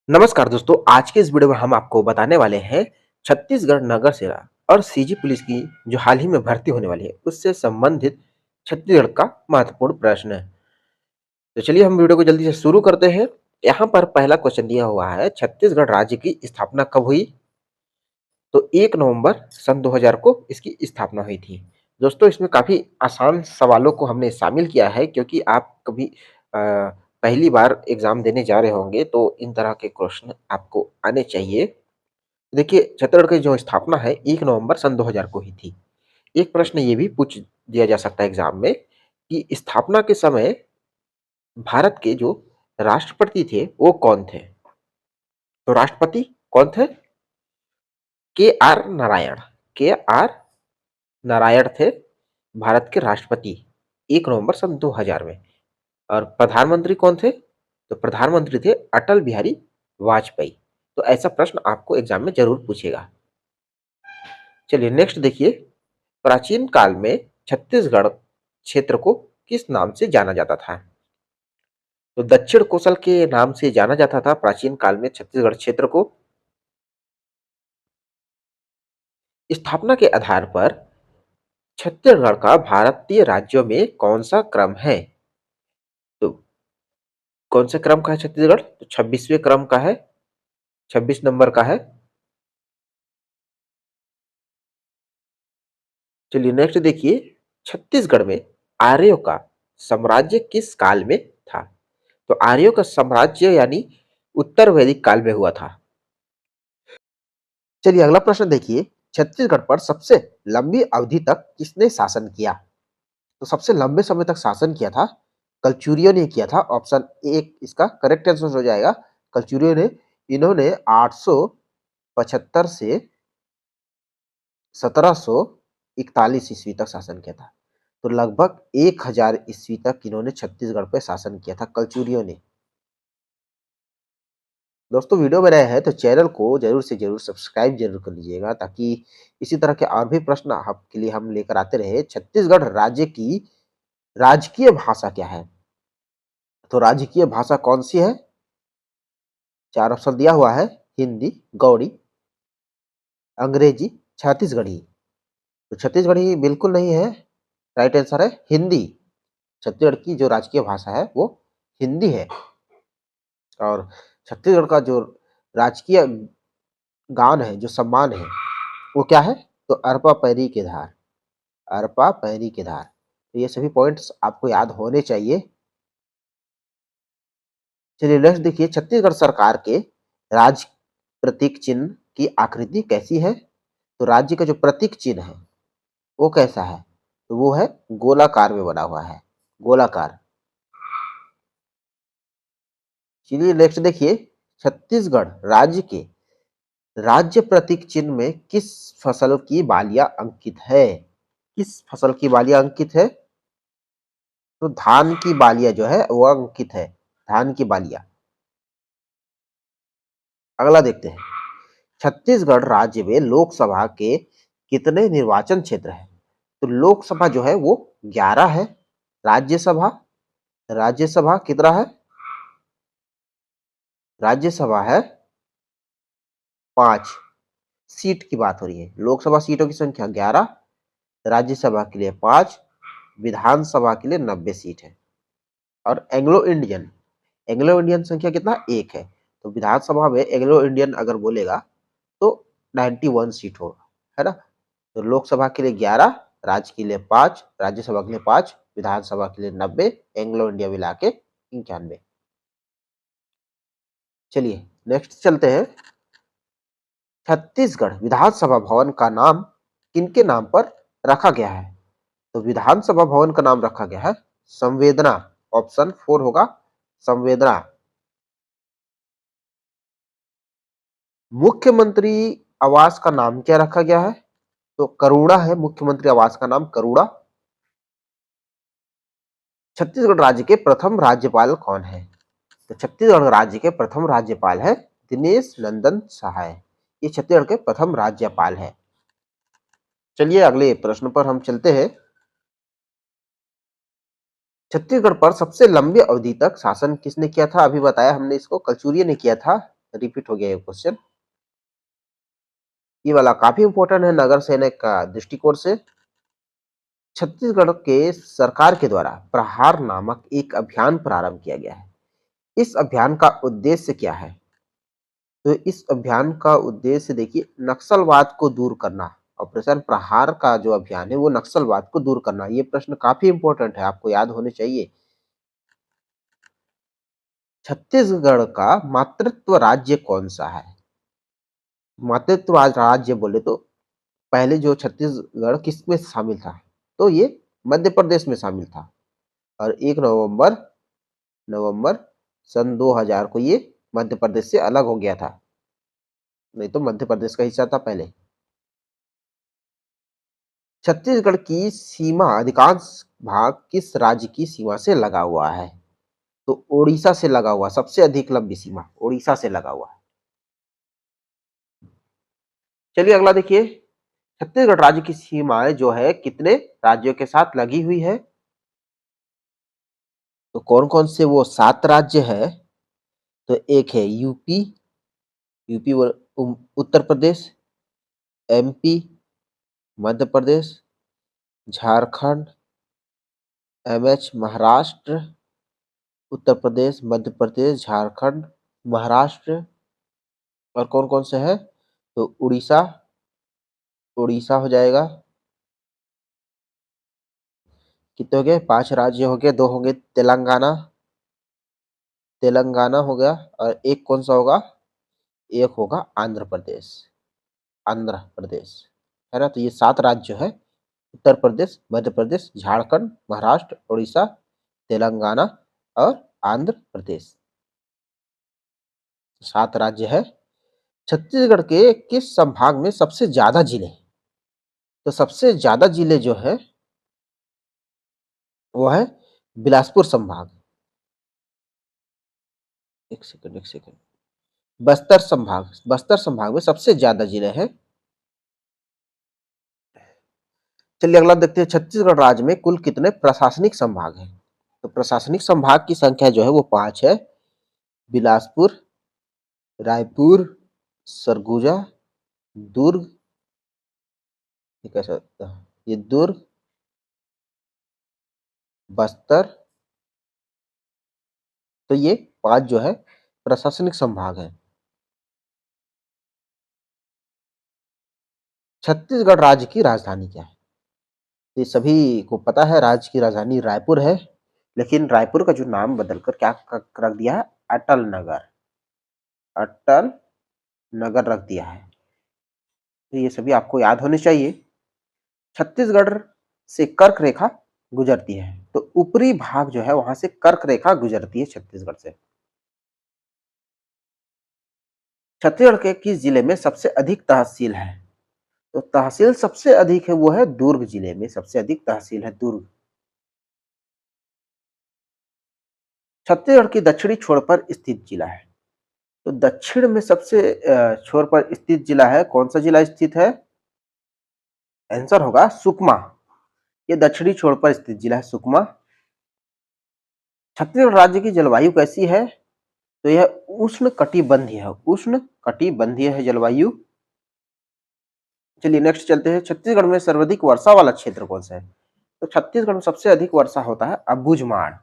नमस्कार दोस्तों, आज के इस वीडियो में हम आपको बताने वाले हैं छत्तीसगढ़ नगर सेना और सीजी पुलिस की जो हाल ही में भर्ती होने वाली है उससे संबंधित छत्तीसगढ़ का महत्वपूर्ण प्रश्न है। तो चलिए हम वीडियो को जल्दी से शुरू करते हैं। यहाँ पर पहला क्वेश्चन दिया हुआ है, छत्तीसगढ़ राज्य की स्थापना कब हुई? तो 1 नवंबर सन 2000 को इसकी स्थापना हुई थी। दोस्तों, इसमें काफी आसान सवालों को हमने शामिल किया है क्योंकि आप कभी पहली बार एग्जाम देने जा रहे होंगे तो इन तरह के क्वेश्चन आपको आने चाहिए। देखिए, छत्तीसगढ़ की जो स्थापना है 1 नवंबर सन 2000 को ही थी। एक प्रश्न ये भी पूछ दिया जा सकता है एग्जाम में कि स्थापना के समय भारत के जो राष्ट्रपति थे वो कौन थे? तो राष्ट्रपति कौन थे? के आर नारायण। के आर नारायण थे भारत के राष्ट्रपति 1 नवंबर सन 2000 में। और प्रधानमंत्री कौन थे? तो प्रधानमंत्री थे अटल बिहारी वाजपेयी। तो ऐसा प्रश्न आपको एग्जाम में जरूर पूछेगा। चलिए नेक्स्ट देखिए, प्राचीन काल में छत्तीसगढ़ क्षेत्र को किस नाम से जाना जाता था? तो दक्षिण कोसल के नाम से जाना जाता था प्राचीन काल में छत्तीसगढ़ क्षेत्र को। स्थापना के आधार पर छत्तीसगढ़ का भारतीय राज्यों में कौन सा क्रम है? तो कौन से क्रम का है छत्तीसगढ़? तो 26वें क्रम का है, 26 नंबर का है। चलिए नेक्स्ट देखिए, छत्तीसगढ़ में आर्यों का साम्राज्य किस काल में था? तो आर्यों का साम्राज्य यानी उत्तर वैदिक काल में हुआ था। चलिए अगला प्रश्न देखिए, छत्तीसगढ़ पर सबसे लंबी अवधि तक किसने शासन किया? तो सबसे लंबे समय तक शासन किया था कलचुरियों ने किया था। ऑप्शन एक इसका करेक्ट आंसर हो जाएगा, कलचुरियों ने। इन्होंने 875 से 1741 ईस्वी तक शासन किया था। तो लगभग 1000 ईस्वी तक इन्होंने छत्तीसगढ़ पर शासन किया था कलचुरियों ने। दोस्तों, वीडियो में नए हैं तो चैनल को जरूर से जरूर सब्सक्राइब जरूर कर लीजिएगा ताकि इसी तरह के और भी प्रश्न आपके लिए हम लेकर आते रहे। छत्तीसगढ़ राज्य की राजकीय भाषा क्या है? तो राजकीय भाषा कौन सी है? चार ऑप्शन दिया हुआ है, हिंदी, गौड़ी, अंग्रेजी, छत्तीसगढ़ी। तो छत्तीसगढ़ी बिल्कुल नहीं है, राइट आंसर है हिंदी। छत्तीसगढ़ की जो राजकीय भाषा है वो हिंदी है। और छत्तीसगढ़ का जो राजकीय गान है, जो सम्मान है, वो क्या है? तो अरपा पैरी के धार। अरपा पैरी के धार। तो ये सभी पॉइंट्स आपको याद होने चाहिए। चलिए नेक्स्ट देखिए, छत्तीसगढ़ सरकार के राज्य प्रतीक चिन्ह की आकृति कैसी है? तो राज्य का जो प्रतीक चिन्ह है वो कैसा है? तो वो है गोलाकार में बना हुआ है, गोलाकार। चलिए नेक्स्ट देखिए, छत्तीसगढ़ राज्य के राज्य प्रतीक चिन्ह में किस फसल की बालियां अंकित है? किस फसल की बालियां अंकित है? तो धान की बालियां जो है वो अंकित है, धान की बालियां। अगला देखते हैं, छत्तीसगढ़ राज्य में लोकसभा के कितने निर्वाचन क्षेत्र हैं? तो लोकसभा जो है वो 11 है। राज्यसभा, राज्यसभा कितना है? राज्यसभा है 5। सीट की बात हो रही है, लोकसभा सीटों की संख्या 11, राज्यसभा के लिए 5, विधानसभा के लिए 90 सीट है। और एंग्लो इंडियन, एंग्लो इंडियन संख्या कितना? 1 है। तो विधानसभा में एंग्लो इंडियन अगर बोलेगा तो 91 सीट होगा, है ना। तो लोकसभा के लिए 11, राज्य के लिए 5, राज्यसभा के लिए 5, विधानसभा के लिए 90, एंग्लो इंडिया मिला के 91। चलिए नेक्स्ट चलते हैं, छत्तीसगढ़ विधानसभा भवन का नाम किनके नाम पर रखा गया है? तो विधानसभा भवन का नाम रखा गया है संवेदना। ऑप्शन 4 होगा, संवेदना। मुख्यमंत्री आवास का नाम क्या रखा गया है? तो करुणा है, मुख्यमंत्री आवास का नाम करुणा। छत्तीसगढ़ राज्य के प्रथम राज्यपाल कौन है? तो छत्तीसगढ़ राज्य के प्रथम राज्यपाल है दिनेश नंदन सहाय। ये छत्तीसगढ़ के प्रथम राज्यपाल है। चलिए अगले प्रश्न पर हम चलते हैं, छत्तीसगढ़ पर सबसे लंबी अवधि तक शासन किसने किया था? अभी बताया हमने, इसको कलचुरियों ने किया था। रिपीट हो गया ये क्वेश्चन। ये वाला काफी इंपॉर्टेंट है नगर सेना का दृष्टिकोण से। छत्तीसगढ़ के सरकार के द्वारा प्रहार नामक एक अभियान प्रारंभ किया गया है। इस अभियान का उद्देश्य क्या है? तो इस अभियान का उद्देश्य देखिए नक्सलवाद को दूर करना। ऑपरेशन प्रहार का जो अभियान है वो नक्सलवाद को दूर करना। ये प्रश्न काफी इंपॉर्टेंट है, आपको याद होने चाहिए। छत्तीसगढ़ का मातृत्व राज्य कौन सा है? मातृत्व राज्य बोले तो पहले जो छत्तीसगढ़ किसमें शामिल था? तो ये मध्य प्रदेश में शामिल था। और 1 नवंबर नवंबर सन 2000 को ये मध्य प्रदेश से अलग हो गया था, नहीं तो मध्य प्रदेश का हिस्सा था पहले। छत्तीसगढ़ की सीमा अधिकांश भाग किस राज्य की सीमा से लगा हुआ है? तो ओडिशा से लगा हुआ, सबसे अधिक लंबी सीमा ओडिशा से लगा हुआ है। चलिए अगला देखिए, छत्तीसगढ़ राज्य की सीमाएं जो है कितने राज्यों के साथ लगी हुई है? तो कौन कौन से वो 7 राज्य है? तो एक है UP, UP Uttar Pradesh, MP, Madhya Pradesh, Jharkhand, MH Maharashtra, Uttar Pradesh, Madhya Pradesh, Jharkhand, Maharashtra. और कौन कौन से है? तो उड़ीसा, उड़ीसा हो जाएगा। कितने हो गए? 5 राज्य हो गए, 2 हो गए तेलंगाना, तेलंगाना हो गया। और एक कौन सा होगा? एक होगा आंध्र प्रदेश, आंध्र प्रदेश, है ना। तो ये 7 राज्य है, उत्तर प्रदेश, मध्य प्रदेश, झारखंड, महाराष्ट्र, उड़ीसा, तेलंगाना और आंध्र प्रदेश, 7 राज्य है। छत्तीसगढ़ के किस संभाग में सबसे ज्यादा जिले हैं? तो सबसे ज्यादा जिले जो है वो है बिलासपुर संभाग। एक सेकंड, एक सेकंड। बस्तर संभाग, बस्तर संभाग में सबसे ज्यादा जिले हैं। चलिए अगला देखते हैं, छत्तीसगढ़ राज्य में कुल कितने प्रशासनिक संभाग हैं? तो प्रशासनिक संभाग की संख्या जो है वो 5 है। बिलासपुर, रायपुर, सरगुजा, दुर्ग, ये कैसा होता है? ये दुर्ग, बस्तर। तो ये 5 जो है प्रशासनिक संभाग है। छत्तीसगढ़ राज्य की राजधानी क्या है? ये सभी को पता है, राज्य की राजधानी रायपुर है। लेकिन रायपुर का जो नाम बदलकर क्या रख दिया है? अटल नगर, अटल नगर रख दिया है। तो ये सभी आपको याद होने चाहिए। छत्तीसगढ़ से कर्क रेखा गुजरती है, तो ऊपरी भाग जो है वहां से कर्क रेखा गुजरती है छत्तीसगढ़ से। छत्तीसगढ़ के किस जिले में सबसे अधिक तहसील है? तो तहसील सबसे अधिक है वो है दुर्ग जिले में, सबसे अधिक तहसील है दुर्ग। छत्तीसगढ़ की दक्षिणी छोर पर स्थित जिला है। तो दक्षिण में सबसे छोर पर स्थित जिला है, कौन सा जिला स्थित है? आंसर होगा सुकमा। ये दक्षिणी छोर पर स्थित जिला है सुकमा। छत्तीसगढ़ राज्य की जलवायु कैसी है? तो यह उष्ण कटिबंधीय है, उष्ण कटिबंधीय है जलवायु। चलिए नेक्स्ट चलते हैं, छत्तीसगढ़ में सर्वाधिक वर्षा वाला क्षेत्र कौन सा है? तो छत्तीसगढ़ में सबसे अधिक वर्षा होता है अबूझमाड़,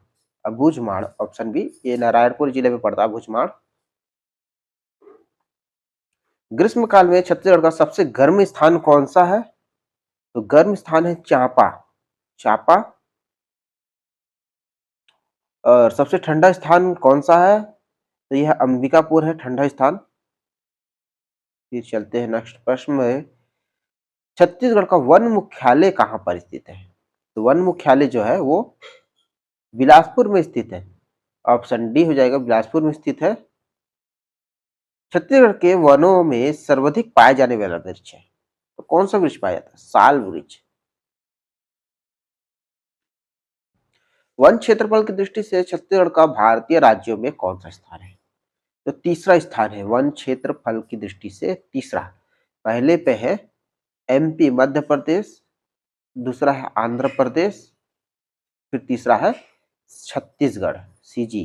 अबूझमाड़ ऑप्शन बी, ये नारायणपुर जिले में पड़ता है अबूझमाड़। ग्रीष्म काल में छत्तीसगढ़ का सबसे गर्म स्थान कौन सा है? तो गर्म स्थान है चांपा, चांपा। और सबसे ठंडा स्थान कौन सा है? तो यह अंबिकापुर है ठंडा स्थान। फिर चलते हैं नेक्स्ट प्रश्न में, छत्तीसगढ़ का वन मुख्यालय कहाँ पर स्थित है? तो वन मुख्यालय जो है वो बिलासपुर में स्थित है, ऑप्शन डी हो जाएगा, बिलासपुर में स्थित है। छत्तीसगढ़ के वनों में सर्वाधिक पाए जाने वाला वृक्ष है, तो कौन सा वृक्ष पाया जाता है? साल वृक्ष। वन क्षेत्रफल की दृष्टि से छत्तीसगढ़ का भारतीय राज्यों में कौन सा स्थान है? तो तीसरा स्थान है वन क्षेत्रफल की दृष्टि से, तीसरा। पहले पे है एमपी मध्य प्रदेश, दूसरा है आंध्र प्रदेश, फिर तीसरा है छत्तीसगढ़ सीजी।